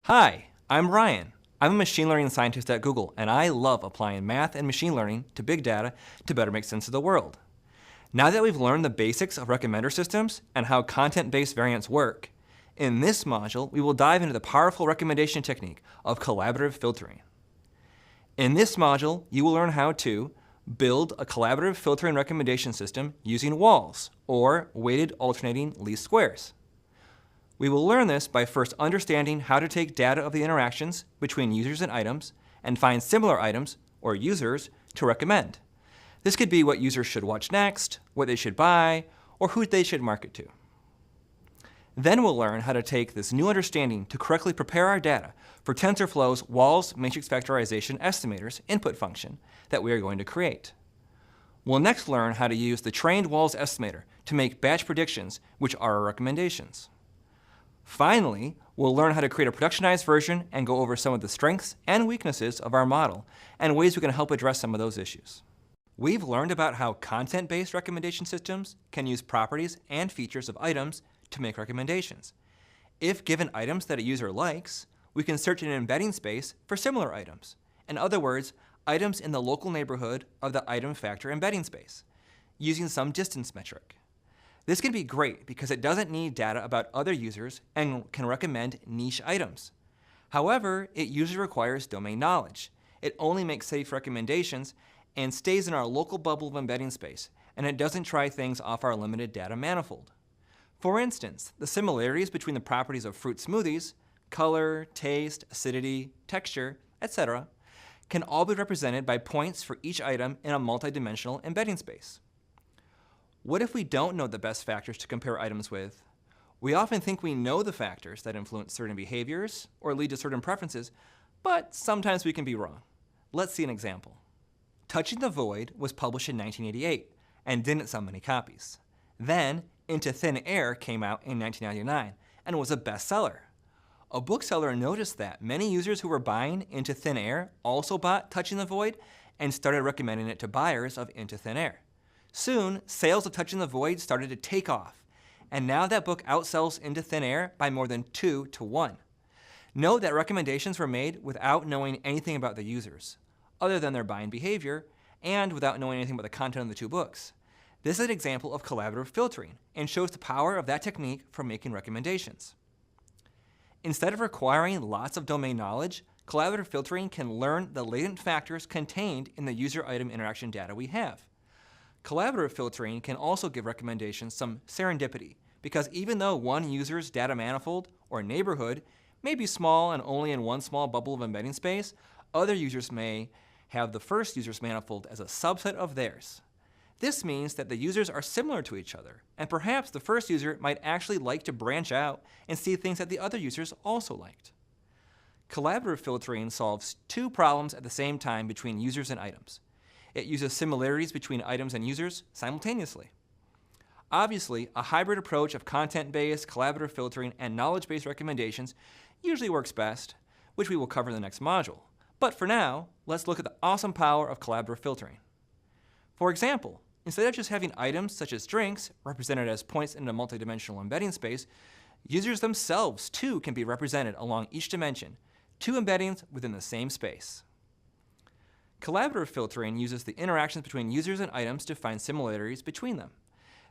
Hi, I'm Ryan. I'm a machine learning scientist at Google, and I love applying math and machine learning to big data to better make sense of the world. Now that we've learned the basics of recommender systems and how content-based variants work, in this module, we will dive into the powerful recommendation technique of collaborative filtering. In this module, you will learn how to build a collaborative filtering recommendation system using walls, or weighted alternating least squares. We will learn this by first understanding how to take data of the interactions between users and items and find similar items, or users, to recommend. This could be what users should watch next, what they should buy, or who they should market to. Then we'll learn how to take this new understanding to correctly prepare our data for TensorFlow's walls matrix factorization estimators input function that we are going to create. We'll next learn how to use the trained walls estimator to make batch predictions, which are our recommendations. Finally, we'll learn how to create a productionized version and go over some of the strengths and weaknesses of our model and ways we can help address some of those issues. We've learned about how content-based recommendation systems can use properties and features of items to make recommendations. If given items that a user likes, we can search in an embedding space for similar items. In other words, items in the local neighborhood of the item factor embedding space, using some distance metric. This can be great because it doesn't need data about other users and can recommend niche items. However, it usually requires domain knowledge. It only makes safe recommendations and stays in our local bubble of embedding space, and it doesn't try things off our limited data manifold. For instance, the similarities between the properties of fruit smoothies, color, taste, acidity, texture, etc., can all be represented by points for each item in a multidimensional embedding space. What if we don't know the best factors to compare items with? We often think we know the factors that influence certain behaviors or lead to certain preferences, but sometimes we can be wrong. Let's see an example. Touching the Void was published in 1988 and didn't sell many copies. Then, Into Thin Air came out in 1999 and was a bestseller. A bookseller noticed that many users who were buying Into Thin Air also bought Touching the Void and started recommending it to buyers of Into Thin Air. Soon, sales of Touching the Void started to take off, and now that book outsells Into Thin Air by more than 2 to 1. Note that recommendations were made without knowing anything about the users, other than their buying behavior, and without knowing anything about the content of the two books. This is an example of collaborative filtering and shows the power of that technique for making recommendations. Instead of requiring lots of domain knowledge, collaborative filtering can learn the latent factors contained in the user-item interaction data we have. Collaborative filtering can also give recommendations some serendipity, because even though one user's data manifold or neighborhood may be small and only in one small bubble of embedding space, other users may have the first user's manifold as a subset of theirs. This means that the users are similar to each other, and perhaps the first user might actually like to branch out and see things that the other users also liked. Collaborative filtering solves two problems at the same time between users and items. It uses similarities between items and users simultaneously. Obviously, a hybrid approach of content-based, collaborative filtering, and knowledge-based recommendations usually works best, which we will cover in the next module. But for now, let's look at the awesome power of collaborative filtering. For example, instead of just having items such as drinks represented as points in a multidimensional embedding space, users themselves too can be represented along each dimension, two embeddings within the same space. Collaborative filtering uses the interactions between users and items to find similarities between them.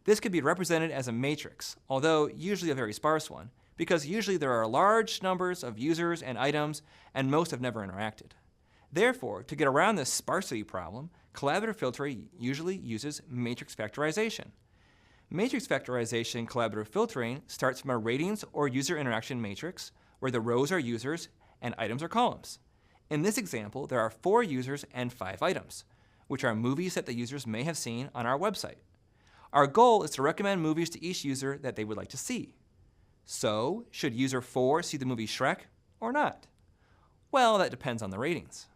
This could be represented as a matrix, although usually a very sparse one, because usually there are large numbers of users and items, and most have never interacted. Therefore, to get around this sparsity problem, collaborative filtering usually uses matrix factorization. Matrix factorization collaborative filtering starts from a ratings or user interaction matrix, where the rows are users and items are columns. In this example, there are 4 users and 5 items, which are movies that the users may have seen on our website. Our goal is to recommend movies to each user that they would like to see. So, should user 4 see the movie Shrek or not? Well, that depends on the ratings.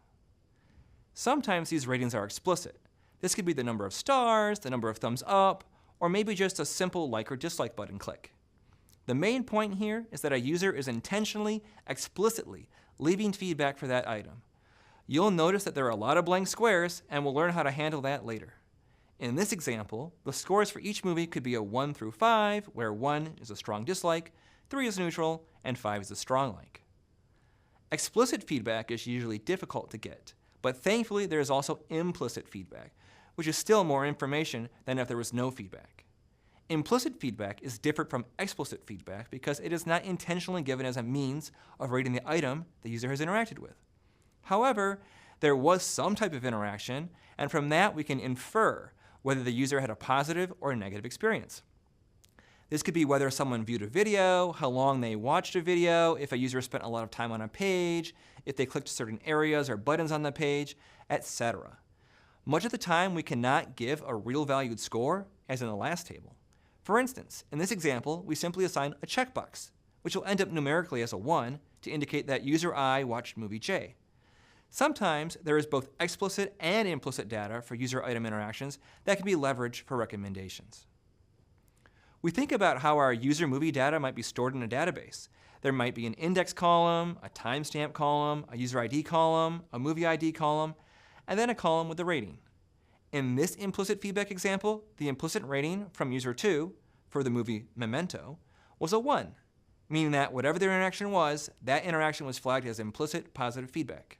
Sometimes these ratings are explicit. This could be the number of stars, the number of thumbs up, or maybe just a simple like or dislike button click. The main point here is that a user is intentionally, explicitly leaving feedback for that item. You'll notice that there are a lot of blank squares, and we'll learn how to handle that later. In this example, the scores for each movie could be a 1 through 5, where 1 is a strong dislike, 3 is neutral, and 5 is a strong like. Explicit feedback is usually difficult to get, but thankfully there is also implicit feedback, which is still more information than if there was no feedback. Implicit feedback is different from explicit feedback because it is not intentionally given as a means of rating the item the user has interacted with. However, there was some type of interaction, and from that we can infer whether the user had a positive or a negative experience. This could be whether someone viewed a video, how long they watched a video, if a user spent a lot of time on a page, if they clicked certain areas or buttons on the page, etc. Much of the time, we cannot give a real valued score, as in the last table. For instance, in this example, we simply assign a checkbox, which will end up numerically as a 1 to indicate that user I watched movie J. Sometimes there is both explicit and implicit data for user-item interactions that can be leveraged for recommendations. We think about how our user movie data might be stored in a database. There might be an index column, a timestamp column, a user ID column, a movie ID column, and then a column with the rating. In this implicit feedback example, the implicit rating from user 2 for the movie Memento was a 1, meaning that whatever their interaction was, that interaction was flagged as implicit positive feedback.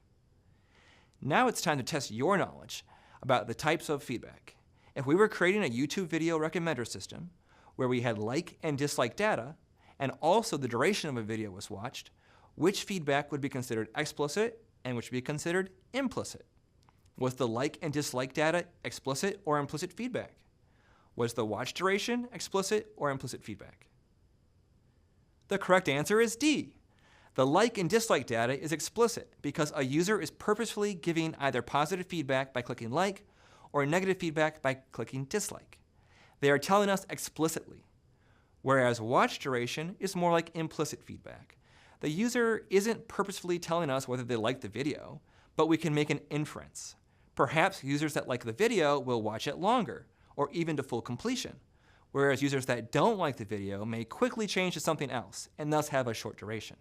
Now it's time to test your knowledge about the types of feedback. If we were creating a YouTube video recommender system where we had like and dislike data, and also the duration of a video was watched, which feedback would be considered explicit and which would be considered implicit? Was the like and dislike data explicit or implicit feedback? Was the watch duration explicit or implicit feedback? The correct answer is D. The like and dislike data is explicit because a user is purposefully giving either positive feedback by clicking like or negative feedback by clicking dislike. They are telling us explicitly, whereas watch duration is more like implicit feedback. The user isn't purposefully telling us whether they like the video, but we can make an inference. Perhaps users that like the video will watch it longer, or even to full completion, whereas users that don't like the video may quickly change to something else and thus have a short duration.